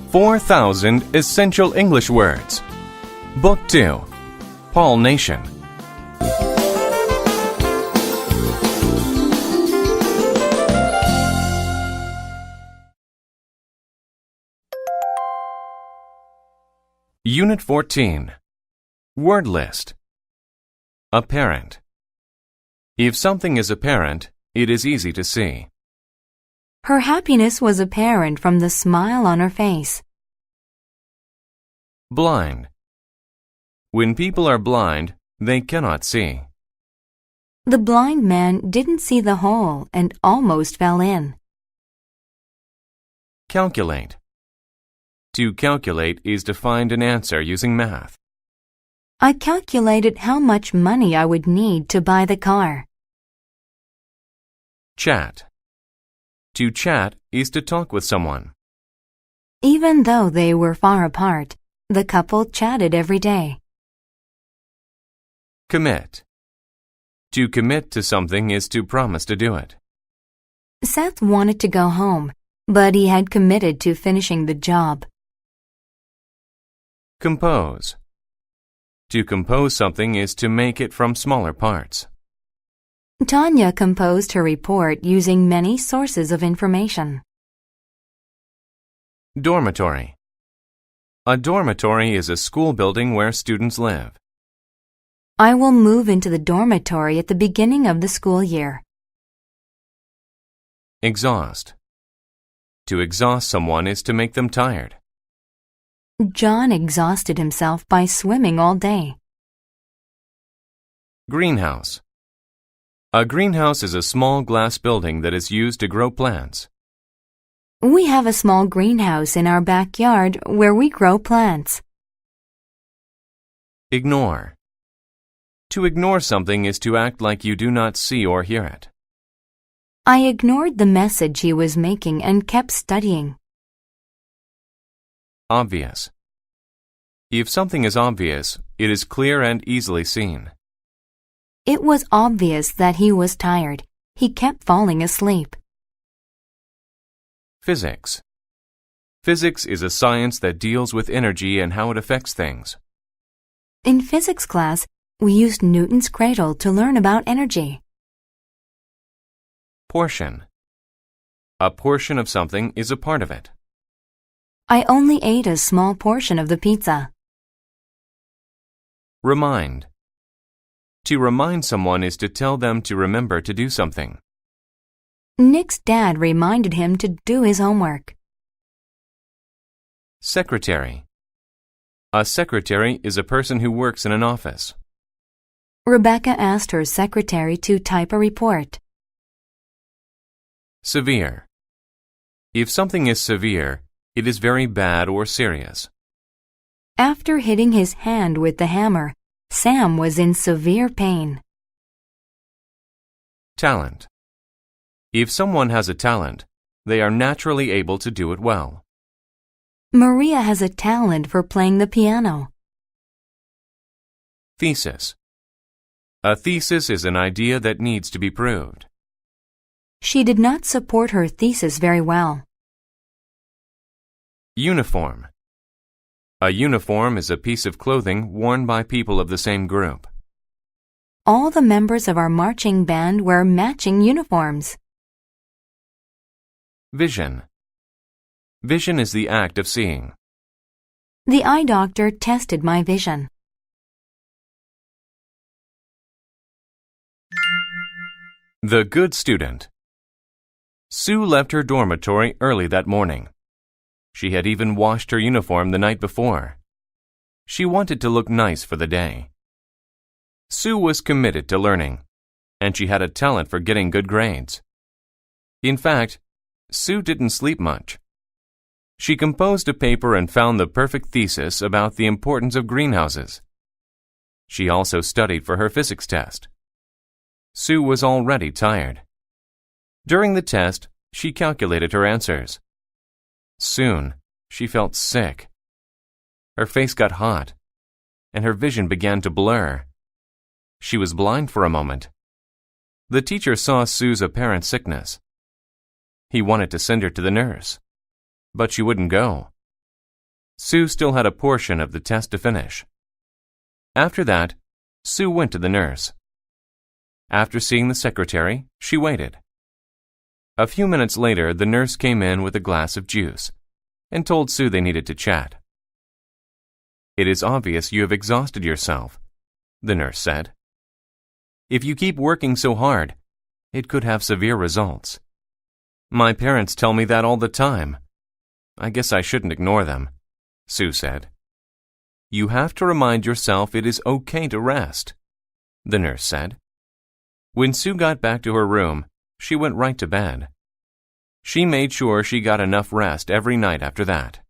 4,000 Essential English Words. Book 2. Paul Nation. Unit 14. Word list. Apparent. If something is apparent, it is easy to see. Her happiness was apparent from the smile on her face. Blind. When people are blind, they cannot see. The blind man didn't see the hole and almost fell in. Calculate. To calculate is to find an answer using math. I calculated how much money I would need to buy the car. Chat. To chat is to talk with someone. Even though they were far apart, the couple chatted every day. Commit. To commit to something is to promise to do it. Seth wanted to go home, but he had committed to finishing the job. Compose. To compose something is to make it from smaller parts. Tanya composed her report using many sources of information. Dormitory. A dormitory is a school building where students live. I will move into the dormitory at the beginning of the school year. Exhaust. To exhaust someone is to make them tired. John exhausted himself by swimming all day. Greenhouse. A greenhouse is a small glass building that is used to grow plants. We have a small greenhouse in our backyard where we grow plants. Ignore. To ignore something is to act like you do not see or hear it. I ignored the message he was making and kept studying. Obvious. If something is obvious, it is clear and easily seen. It was obvious that he was tired. He kept falling asleep. Physics. Physics is a science that deals with energy and how it affects things. In physics class, we used Newton's cradle to learn about energy. Portion. A portion of something is a part of it. I only ate a small portion of the pizza. Remind. To remind someone is to tell them to remember to do something. Nick's dad reminded him to do his homework. Secretary. A secretary is a person who works in an office. Rebecca asked her secretary to type a report. Severe. If something is severe, it is very bad or serious. After hitting his hand with the hammer, Sam was in severe pain. Talent. If someone has a talent, they are naturally able to do it well. Maria has a talent for playing the piano. Thesis. A thesis is an idea that needs to be proved. She did not support her thesis very well. Uniform. A uniform is a piece of clothing worn by people of the same group. All the members of our marching band wear matching uniforms. Vision. Vision is the act of seeing. The eye doctor tested my vision. The good student. Sue left her dormitory early that morning. She had even washed her uniform the night before. She wanted to look nice for the day. Sue was committed to learning, and she had a talent for getting good grades. In fact, Sue didn't sleep much. She composed a paper and found the perfect thesis about the importance of greenhouses. She also studied for her physics test. Sue was already tired. During the test, she calculated her answers. Soon, she felt sick. Her face got hot, and her vision began to blur. She was blind for a moment. The teacher saw Sue's apparent sickness. He wanted to send her to the nurse, but she wouldn't go. Sue still had a portion of the test to finish. After that, Sue went to the nurse. After seeing the secretary, she waited. A few minutes later, the nurse came in with a glass of juice and told Sue they needed to chat. "It is obvious you have exhausted yourself," the nurse said. "If you keep working so hard, it could have severe results. My parents tell me that all the time. I guess I shouldn't ignore them," Sue said. "You have to remind yourself it is okay to rest," the nurse said. When Sue got back to her room, she went right to bed. She made sure she got enough rest every night after that.